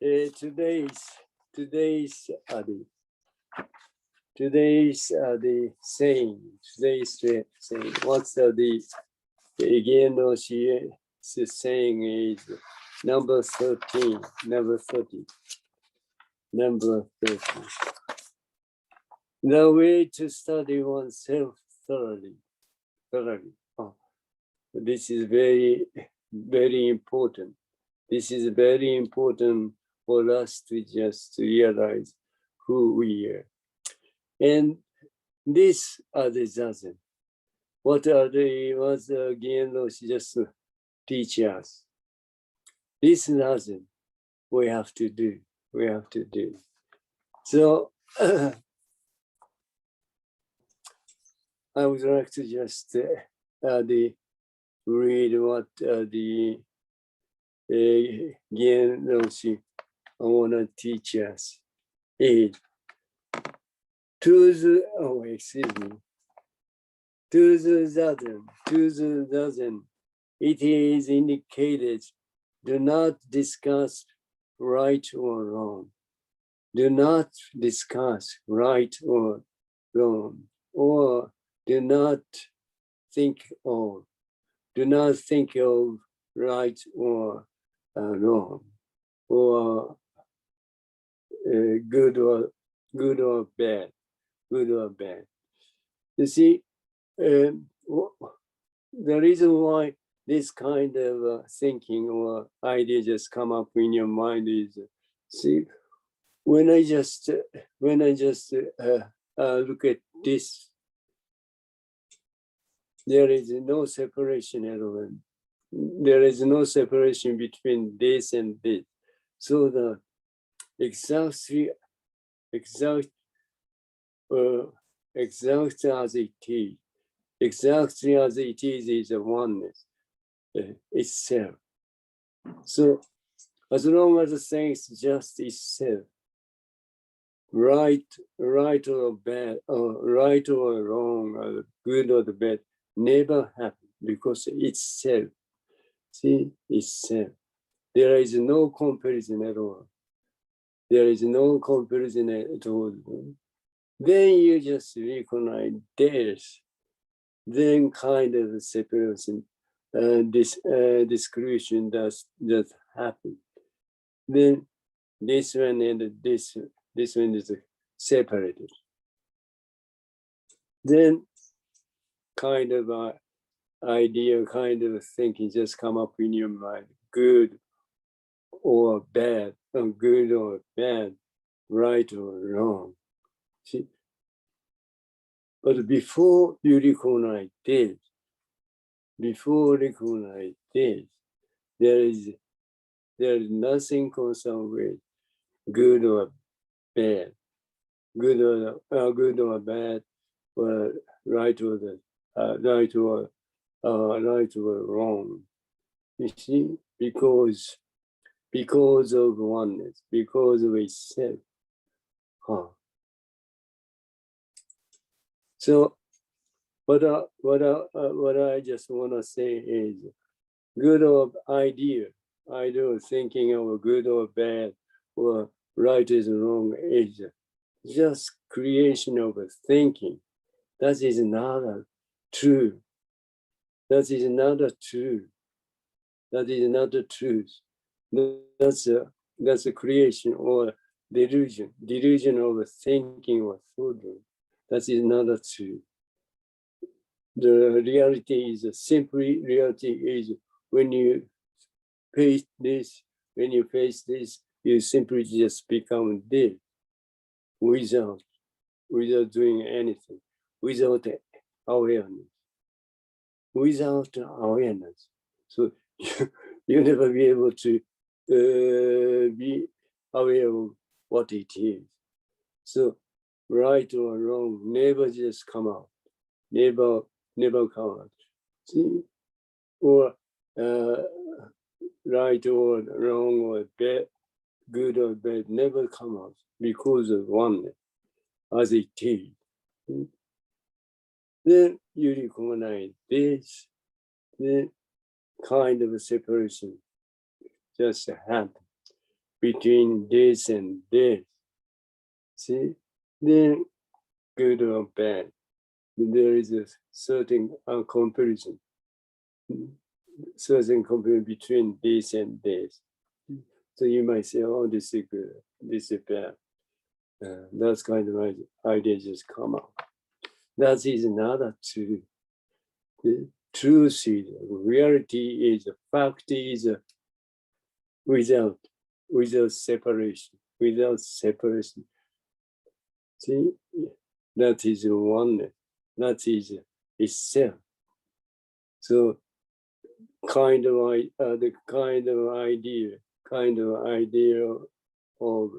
Today's the saying. Today's saying. What's the Jinen Roshi saying is number 13. Number 30. Number 30. The way to study oneself thoroughly. Oh, this is very, very important. This is very important for us to just realize who we are. And this other doesn't. What Jinen Roshi just teach us? This doesn't. We have to do. We have to do. So I would like to just read what the Jinen Roshi want to teach us. To the dozen, it is indicated, do not discuss right or wrong. Do not discuss right or wrong, or do not think of right or wrong, or good or bad. You see, the reason why this kind of thinking or idea just come up in your mind is, see, when I just look at this, there is no separation at all. There is no separation between this and this. So the exactly as it is a oneness itself. So as long as the thing is just itself, right or bad, or right or wrong, or good or the bad, never happen because it's self. See, it's self. There is no comparison at all. There is no comparison at all. Then you just recognize this. Then kind of separation, this discretion does happen. Then this one and this one is separated. Then kind of idea, kind of thinking just come up in your mind, good or bad, good or bad, right or wrong. See? But before you recognize this, there is nothing concerned with good or bad, good or bad, or right or wrong. You see, because of oneness, because of itself. So what I just want to say is, good or idea thinking of good or bad, or right is wrong, is just creation of a thinking. That is not true. That is not a truth. That is not the truth. That's a creation or delusion of a thinking or thought. That is not a truth. The reality is when you face this, you simply just become this without doing anything, without awareness. So you never be able to be aware of what it is. So right or wrong never just come out, never come out. See, or right or wrong or bad, good or bad never come out because of oneness as it is. Then you recognize this, then kind of a separation just happen between this and this. See, then good or bad, there is a certain comparison, between this and this. So you might say, oh, this is good, this is bad. That's kind of idea just come out. That is another truth. The truth is, reality is, fact is without separation, See, that is oneness. That is itself. So the kind of idea of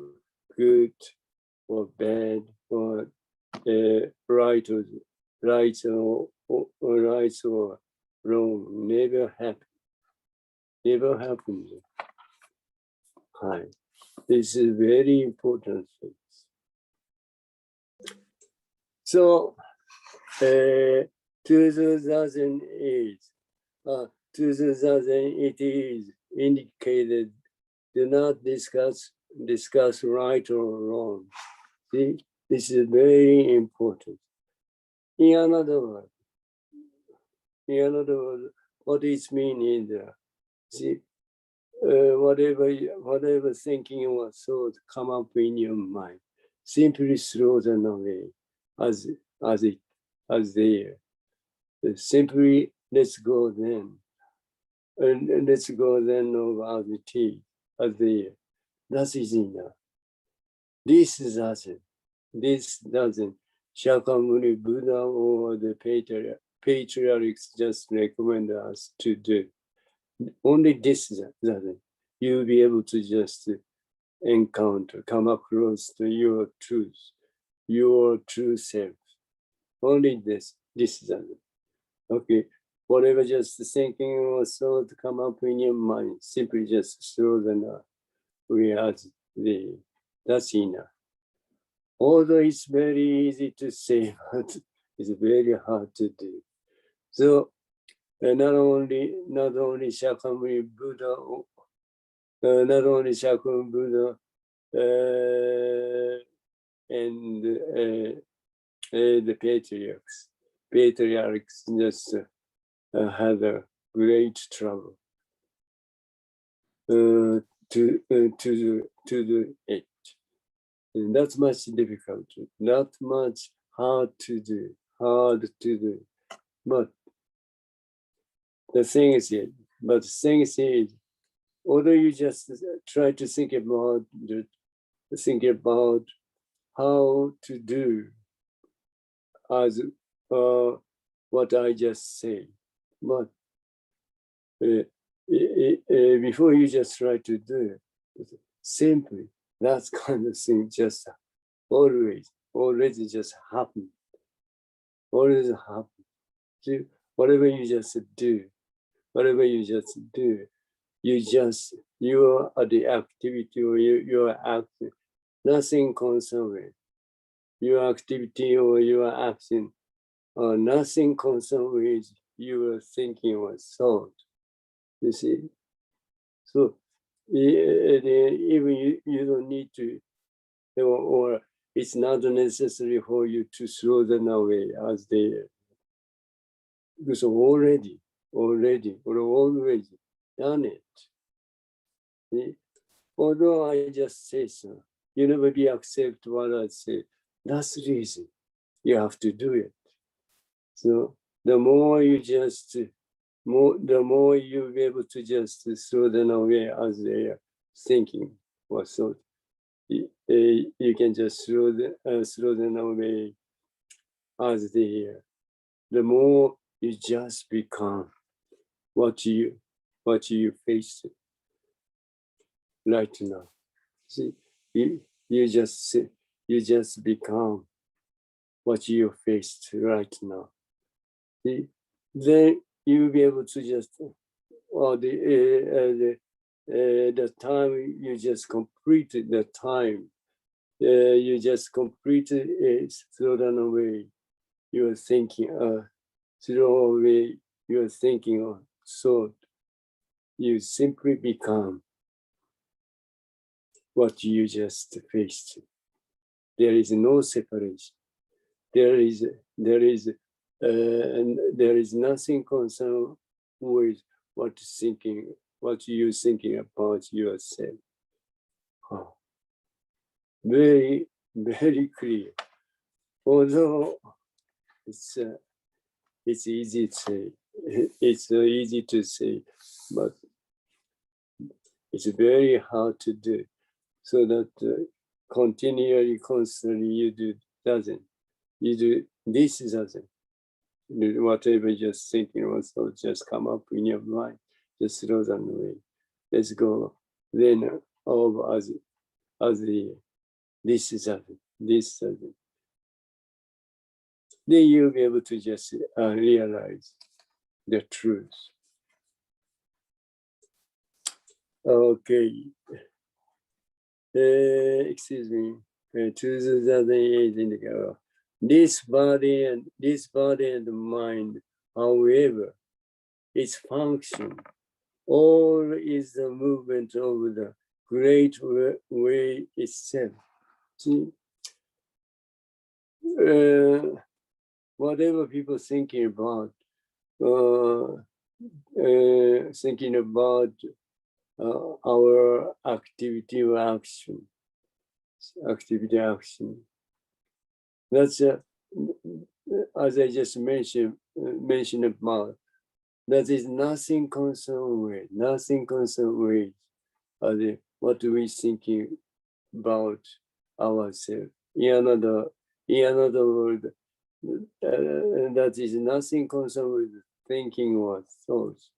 good or bad or right or wrong never happens. Hi. This is very important thing. So 2008, 2008 is indicated, do not discuss right or wrong. See, this is very important. In another word, what it means is, see, whatever thinking or thought come up in your mind, simply throw them away as they are. Simply let's go then. And let's go then over as it is, as they are. That is enough. This doesn't. Shakyamuni Buddha or the patriarchs just recommend us to do. Only this doesn't. You'll be able to just come across to your truth, your true self. Only this doesn't. Okay, whatever just thinking or thought come up in your mind, simply just throw them away as that's enough. Although it's very easy to say, but it's very hard to do. So not only Shakyamuni Buddha, and the patriarchs just had a great trouble to do it. And that's much difficult, not much hard to do. But the thing is, although you just try to think about how to do as what I just said, but before you just try to do it, simply that kind of thing just already just happen. Always happen. See, whatever you just do, you are the activity or you are acting, nothing concerned with your activity or your action, or nothing concerned with your thinking or thought. You see, so even you don't need to, or it's not necessary for you to throw them away as they are. Because already always done it. See? Although I just say so, you never be accept what I say. That's the reason you have to do it. So the more the more you'll be able to just throw them away as they are thinking or thought. You can just throw them away as they are. The more you just become what you face right now. See, you just become what you faced right now. See, then you'll be able to just, or the time you just completed the time, you just completed it, thrown away your thinking, throw away your thinking or thought. You simply become what you just faced. There is no separation. There is nothing concerned with what you're thinking about yourself. Oh, very, very clear. Although it's easy to say, it's easy to say, but it's very hard to do. So that continually, constantly, you do this doesn't. Whatever you're just thinking also just come up in your mind, just throw them away. Let's go. Then over as the this doesn't. Then you'll be able to just realize the truth. Okay. Excuse me. 2008 ago. This body and mind, however, its function, all is the movement of the great way itself. See, whatever people thinking about our activity or action. That's as I just mentioned about. That is nothing concerned with what we thinking about ourselves. In another word, that is nothing concerned with thinking or thoughts.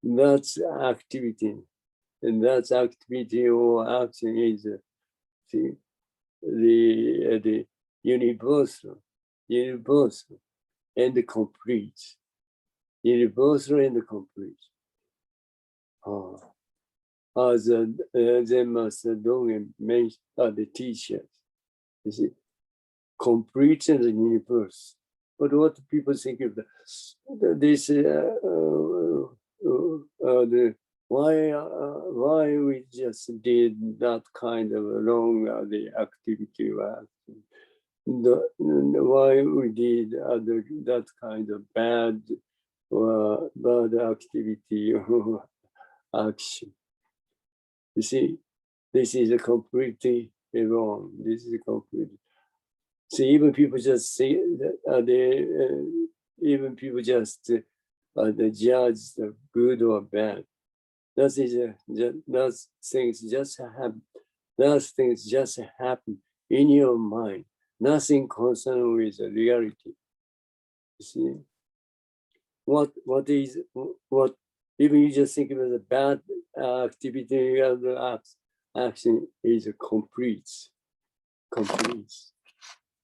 That's activity, and that's activity or action is the universal and the complete. Universal and complete. As Zen Master Dogen mentioned, the teachers, you see, complete and universe. But what people think of this? Why we just did that kind of long the activity? Why we did that kind of bad activity or action? You see, this is a completely wrong. This is completely. See, even people just say that even people just judge the good or bad. Those things just happen. Those things just happen in your mind. Nothing concerned with the reality. You see, what even you just think about the bad activity of the action is complete,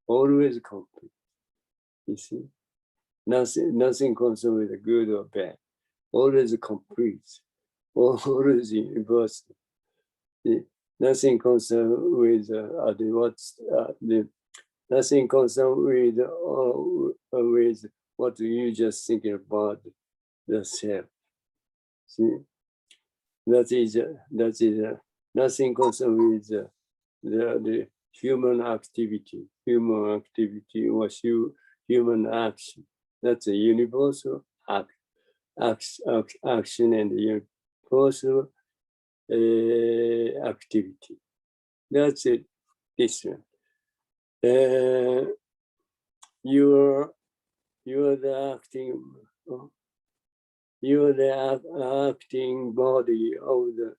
always complete. You see, nothing concerned with the good or bad, always complete, always universal. Nothing concerned with nothing concerned with what you just thinking about the self. See, that is nothing concerned with the human activity or human action. That's a universal action and universal activity. That's it. This one. You're the acting. You're the acting body of the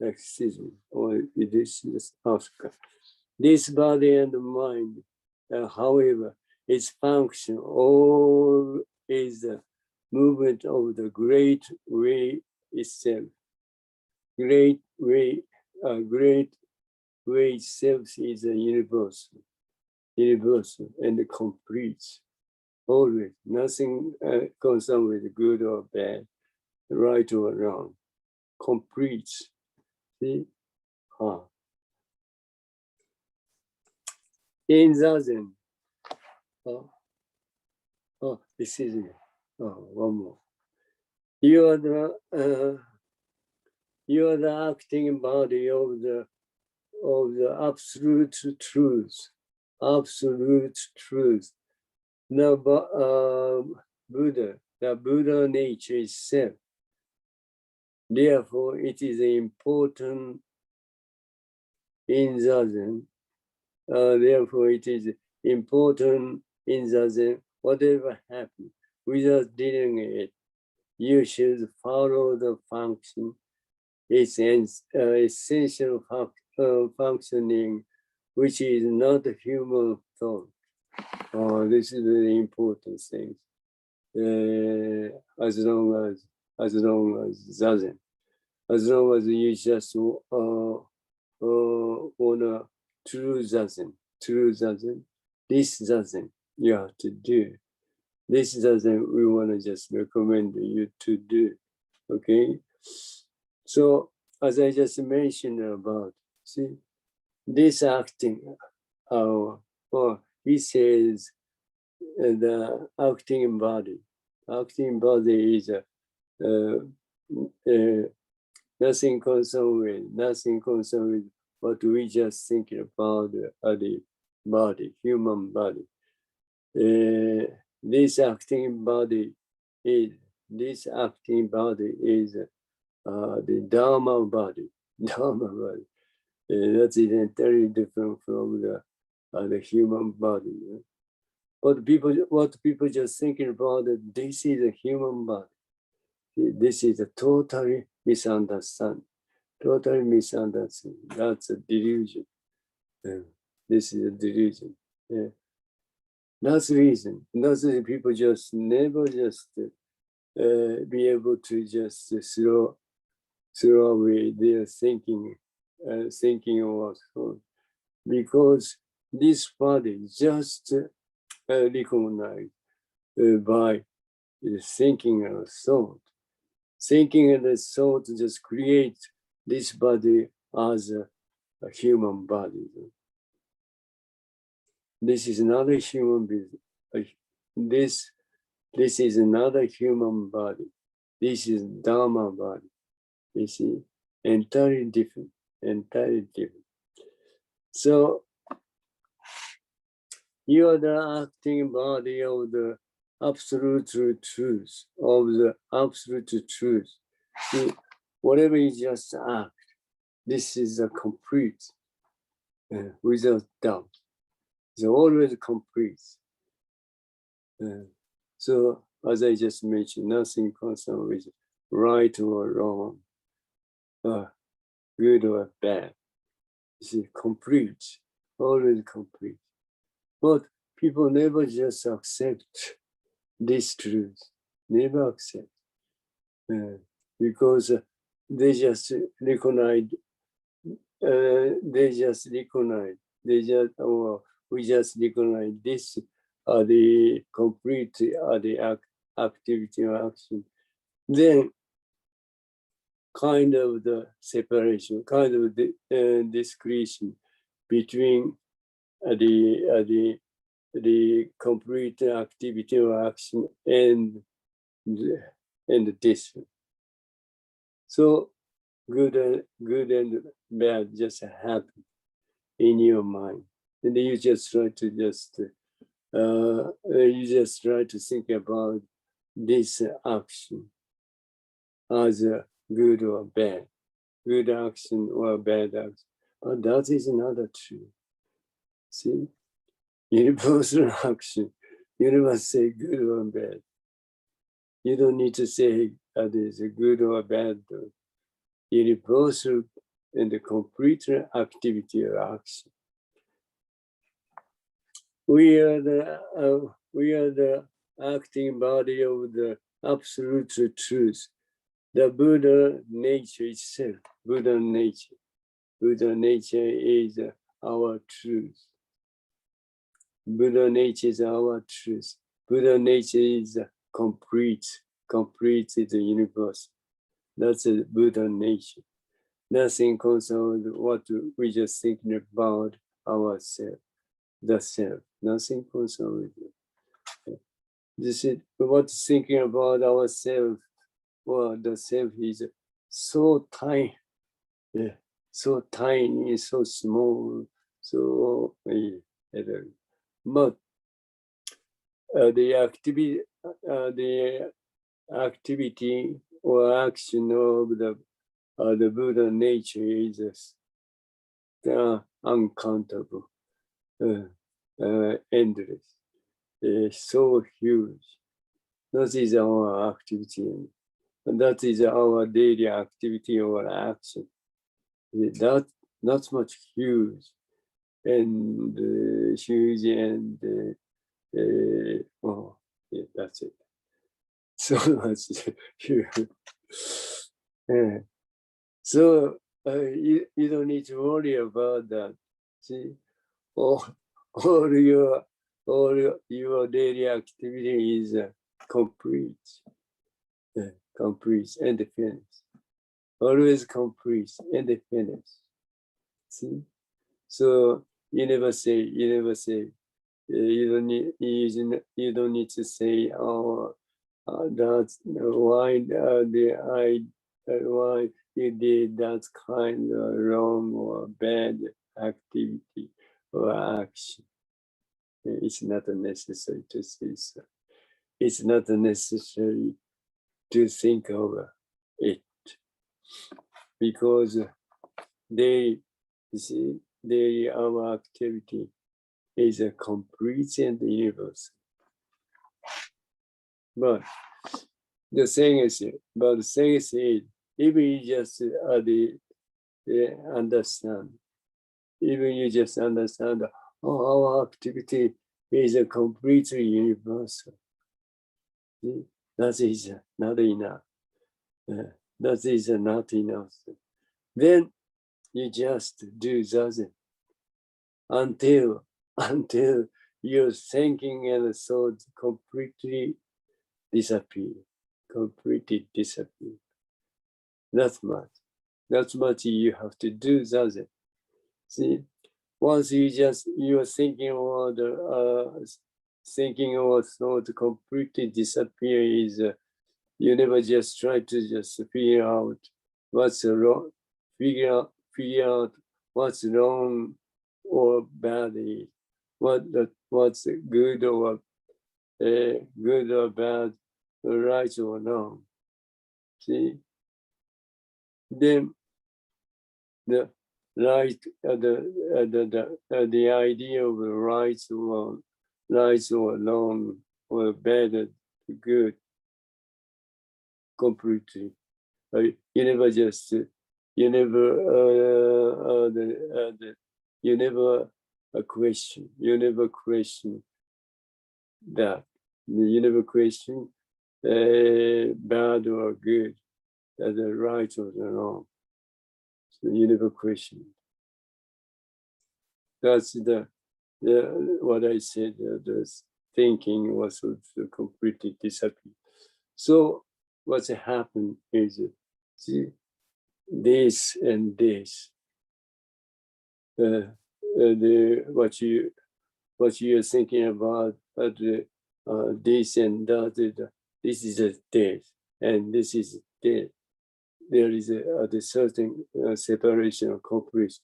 excuse me, or this is Oscar. This body and mind, however, its function all is the movement of the great way itself. Great way itself is a universal and complete. Always, nothing concerned with good or bad, right or wrong. Complete. See? In Zazen. Excuse me. One more. You are You are the acting body of the absolute truth. Absolute truth. The Buddha nature itself. Therefore, it is important in Zazen. Therefore, it is important in Zazen, whatever happens, without dealing it, you should follow the function, its essential functioning, which is not human thought. This is very important thing. As long as Zazen, as long as you just wanna true Zazen, this Zazen you have to do. This Zazen we wanna just recommend you to do. Okay, so as I just mentioned about, see, this acting, he says the acting body. Acting body is nothing concerned with what we just thinking about the body, human body. This acting body is the Dharma body. Dharma body. That's entirely different from the human body. What people just thinking about this is a human body. This is a totally misunderstanding. Totally misunderstanding. That's a delusion. This is a delusion. That's the reason. That's the people just never just be able to just throw away their thinking or thought, because this body just recognized by thinking and thought. Thinking and thought just create this body as a human body. This is not a human being. This is another human body. This is Dharma body. You see, entirely different. So you are the acting body of the absolute truth, of the absolute truth. See, whatever you just act, this is a complete, without doubt. It's always complete. So, as I just mentioned, nothing concerned with right or wrong, good or bad. It's complete, always complete. But people never just accept this truth, never accept, because we just recognize, this the complete the activity or action. Then kind of the separation, kind of the discretion between the complete activity or action and this. So good and bad just happen in your mind, and you just try to think about this action as a good or bad, good action or bad action. But that is not true. See, universal action, you never say good or bad. You don't need to say that is a good or bad. Universal and the complete activity or action. We are the acting body of the absolute truth. The Buddha nature itself, Buddha nature is our truth. Buddha nature is our truth. Buddha nature is complete is the universe. That's a Buddha nature. Nothing concerned with what we just thinking about ourselves, the self. Nothing concerned with it. This is what thinking about ourselves. Well, the self is so tiny, so tiny, so small, so but the activity or action of the Buddha nature is uncountable, endless, so huge. That is our activity. That is our daily activity or action. That's much huge and huge and oh, yeah, that's it. So much huge. Yeah. So you don't need to worry about that. See, all your daily activity is complete, complete and finished. Always complete and finished. See, so you never say, you don't need to say, oh, that's why why you did that kind of wrong or bad activity or action. It's not necessary to say so. It's not necessary to think over it, because our activity is a complete and universal. But the thing is, even you just understand, even you just understand, oh, our activity is a completely universal. That is not enough. That is not enough. Then you just do that until your thinking and thoughts completely disappear. That's much you have to do that. See, once you're thinking or thinking or thought completely disappear is you never just try to just figure out what's wrong, figure out what's wrong or bad is, what's good or bad, right or wrong. See, then the right, the idea of right or wrong or bad or good completely. You never question. You never question that. You never question bad or good, the right or the wrong. So you never question. That's what I said. The thinking was completely disappeared. So what's happened is, see, this and this, what you're thinking about, this and that, this is a this, and this is this. There is a certain separation or complete.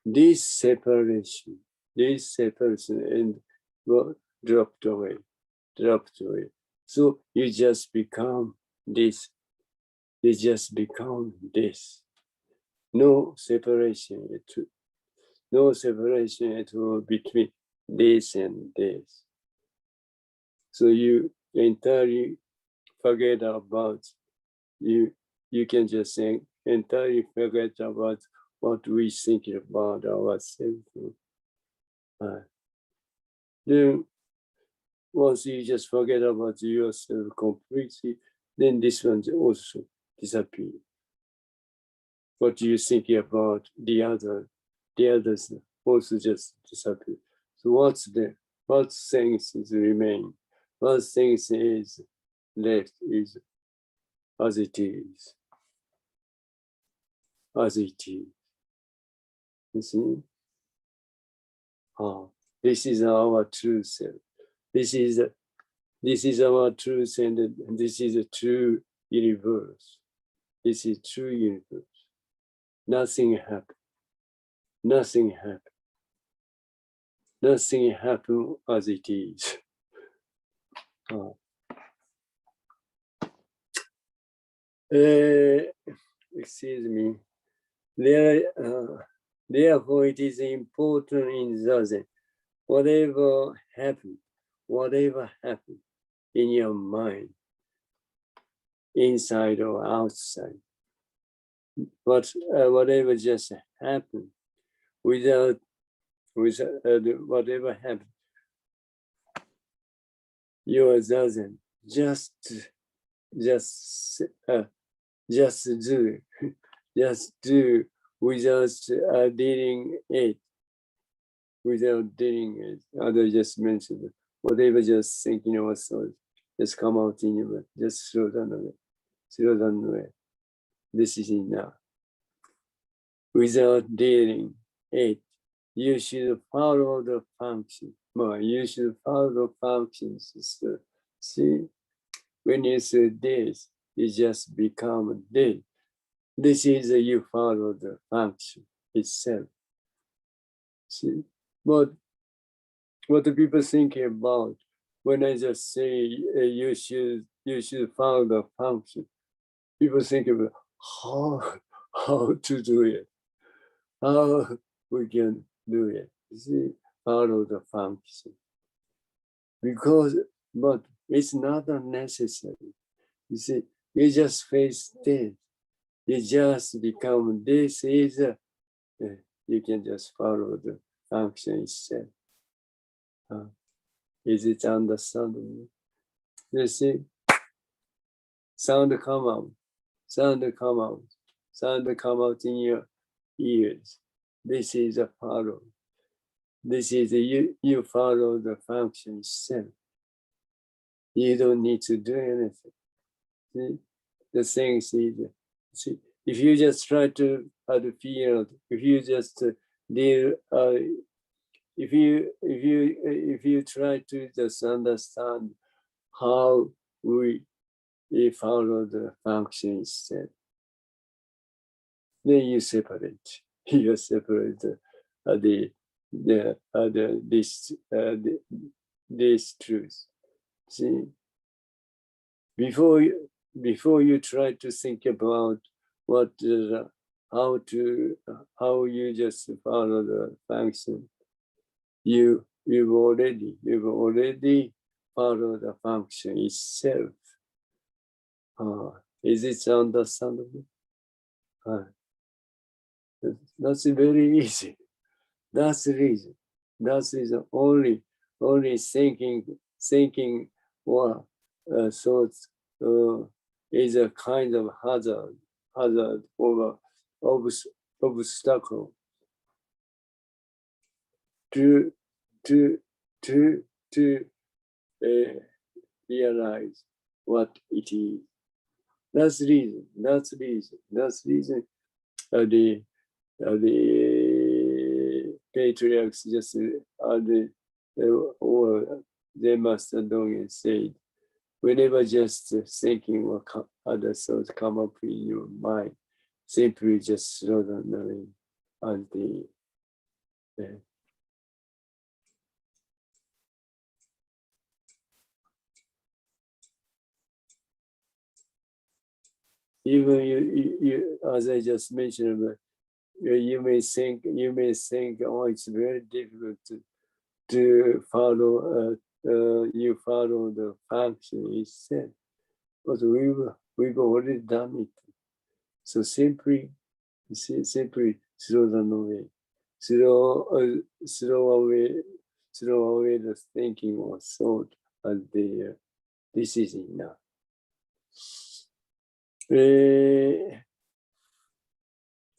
This separation, and well, dropped away. So you just become this. You just become this. No separation at all between this and this. So you entirely forget about you. You can just think entirely forget about what we think about ourselves. Then once you just forget about yourself completely, then this one also disappears. What you think about the others also just disappear. So what things is remain? What things is left is as it is. As it is. You see? This is our true self. This is our truth, and this is a true universe. This is true universe. Nothing happened. Nothing happened. Nothing happened as it is. Excuse me. Therefore, it is important in Zazen. Whatever happened in your mind, inside or outside, but whatever just happened, without whatever happened, your Zazen just do, just do without dealing it, Others just mentioned whatever just thinking or thought, just come out in your mind, just slow down away. This is enough. Without dealing it, you should follow the function. You should follow the functions. So, see, when you say this, it just become this. This is you follow the function itself. See, but what the people thinking about when I just say you should follow the function, people think about how to do it, how we can do it. You see, follow the function. But it's not unnecessary. You see, you just face this. You just become this is you can just follow the function itself. Is it understandable? You see, sound come out in your ears. This is a follow. This is you follow the function itself. You don't need to do anything. See, the thing is, see, if you just try to feel, if you just deal, if you try to just understand how we follow the function itself, then you separate. You separate this truth. See, before you try to think about how you just follow the function, you've already followed the function itself. Is it understandable? That's very easy. That's the reason. That's the only thinking or thoughts is a kind of hazard or obstacle to realize what it is. That's the reason. The patriarchs just or they must have done said, whenever just thinking or other thoughts come up in your mind, simply just slow down away and even you, as I just mentioned, you may think, oh, it's very difficult to follow. You follow the function itself, but we've already done it. So simply slow down away, slow away the thinking or thought, and this is enough.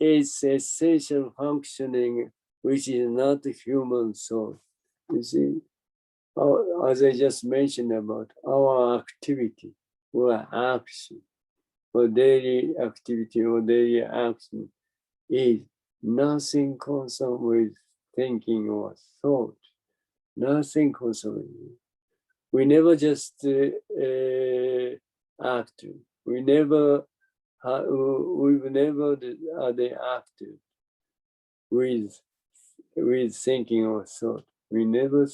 It's essential functioning, which is not human soul. You see, as I just mentioned about our activity or action, or daily activity or daily action is nothing concerned with thinking or thought. Nothing concerned with it. We never just act. We never we've never acted with thinking or thought. We never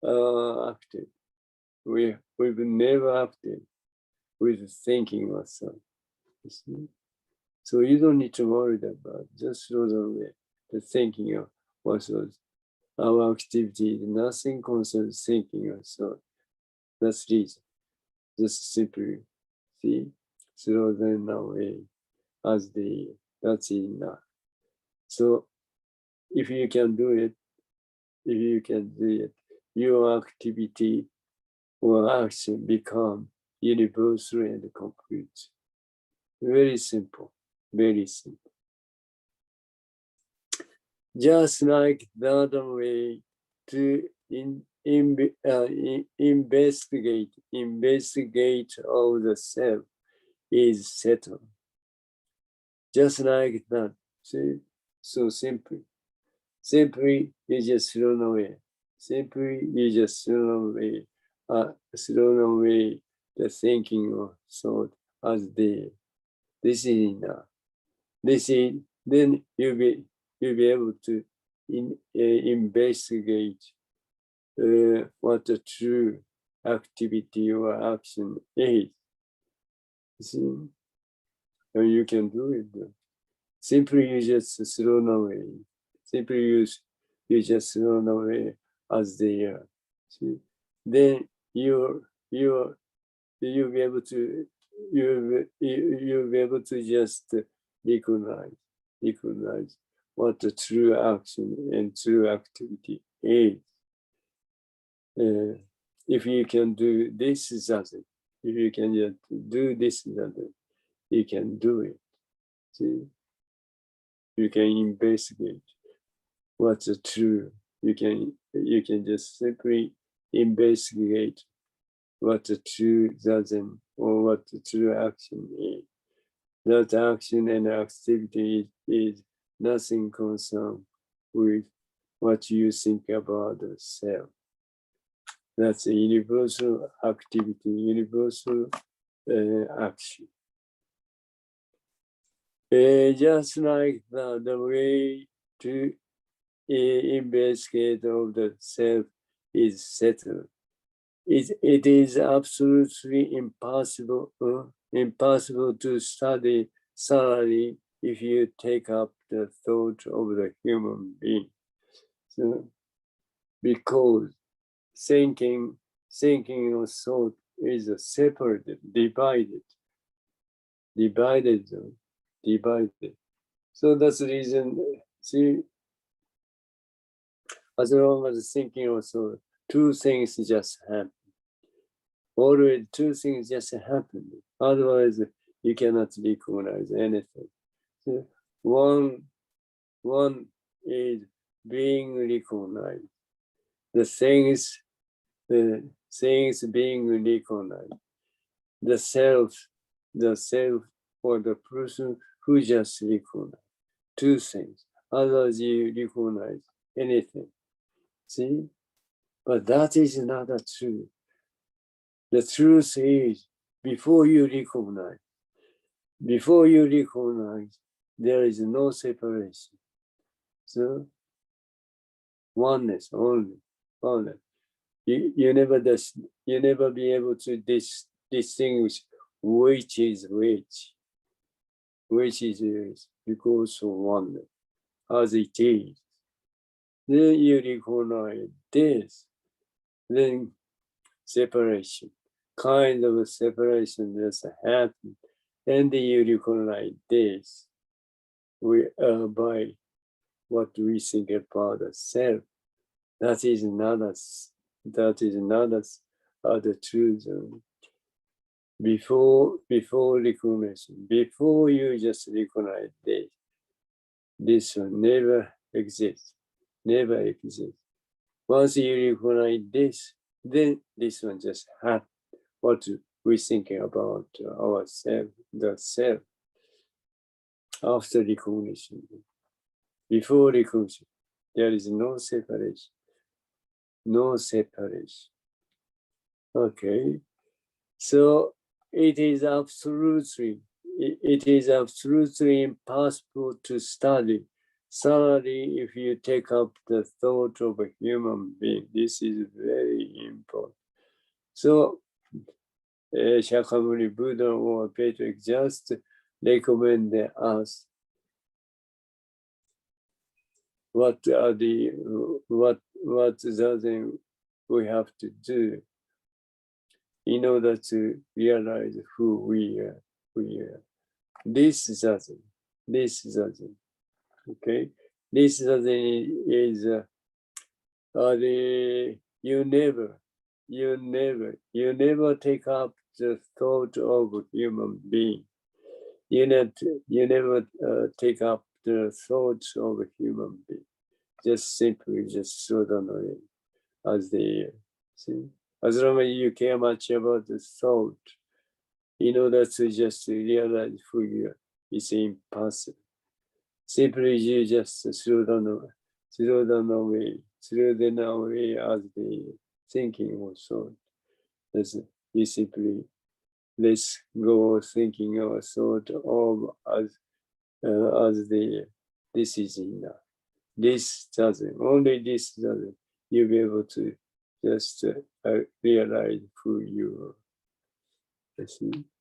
acted. We've never acted with thinking or thought. You see? So you don't need to worry about it. Just throw away the thinking of or thought. Our activity, nothing concerns thinking or thought. That's the reason. Just simply see, throw them away as that's enough. So if you can do it, your activity or action become universal and complete. Very simple, very simple. Just like the other way to investigate all the self is settled. Just like that. See? So simply you just thrown away. Simply you just thrown away the thinking or thought as there. This is enough. Then you'll be able to investigate what the true activity or action is. See? And you can do it. Simply you just thrown away. Simply you just thrown away as they are. See? Then you'll be able to just recognize what the true action and true activity is. If you can do this, that, if you can just do this, that, you can do it. See? You can investigate what's the true. You can just simply investigate what the true doesn't or what the true action is. That action and activity is nothing concerned with what you think about the self. That's a universal activity, universal action. Just like the way to investigate of the self is settled. It is absolutely impossible to study thoroughly if you take up the thought of the human being. So, because thinking or thought is separated, divided. So that's the reason, see, as long as thinking or thought, two things just happen. Already two things just happen. Otherwise, you cannot recognize anything. So one is being recognized. The things being recognized. The self or the person who just recognized. Two things. Otherwise, you recognize anything. See? But that is not the truth. The truth is, before you recognize, there is no separation. So, oneness only. You never be able to distinguish which is which because of oneness, as it is. Then you recognize this, then separation, kind of a separation just happen, and you recognize this by what we think about the self. That is not the truth. Before recognition, before you just recognize this will never exist. Once you recognize this, then this one just happens. What we thinking about ourselves, the self, after recognition. Before recognition, there is no separation. Okay. So it is absolutely impossible to study thoroughly if you take up the thought of a human being. This is very important. So, Shakyamuni Buddha or Patrick just recommend us what does we have to do in order to realize who we are. This doesn't. Okay. This doesn't is you never take up the thought of a human being. You never take up the thoughts of a human being. Just simply just throw them away as they are. See? As long as you care much about the thought, in order to just realize who you are, it's impossible. Simply you just throw them away as the thinking or thought. You simply let's go thinking or thought of as this is enough. This doesn't, only this doesn't. You'll be able to just realize who you are.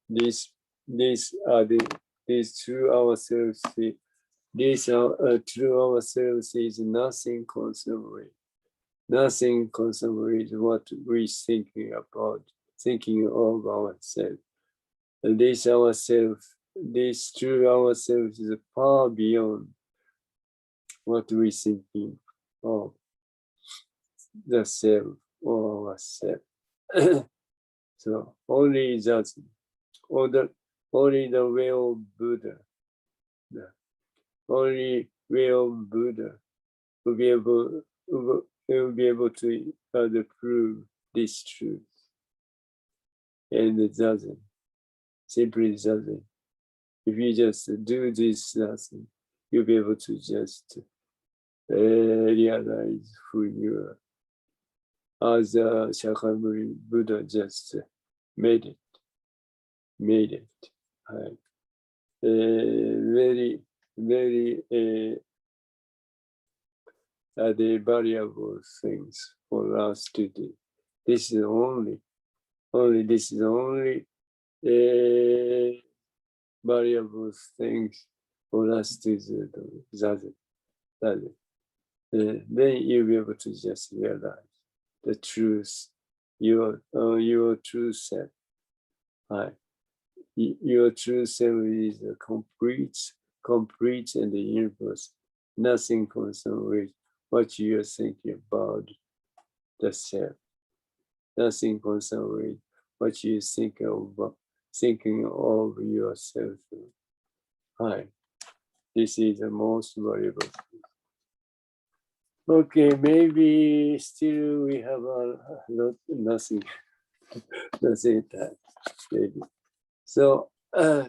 These true ourselves. These are true ourselves is nothing consummate. Nothing consummate what we thinking about, thinking of ourselves. And this true ourselves is far beyond what we thinking of the self or ourselves. So only that, only the way of Buddha, only way of Buddha will be able to prove this truth. And it doesn't, simply doesn't. If you just do this nothing, you'll be able to just realize who you are. As Shakyamuni Buddha just made it. Right. Very the variable things for us to do. This is only variable things for us to do. Then you'll be able to just realize the truth, your true self. Right. Your true self is a complete and the universe. Nothing concerns with what you are thinking about the self. Nothing concerns with what you think of yourself. Right. This is the most valuable. Okay, maybe still we have nothing that maybe. So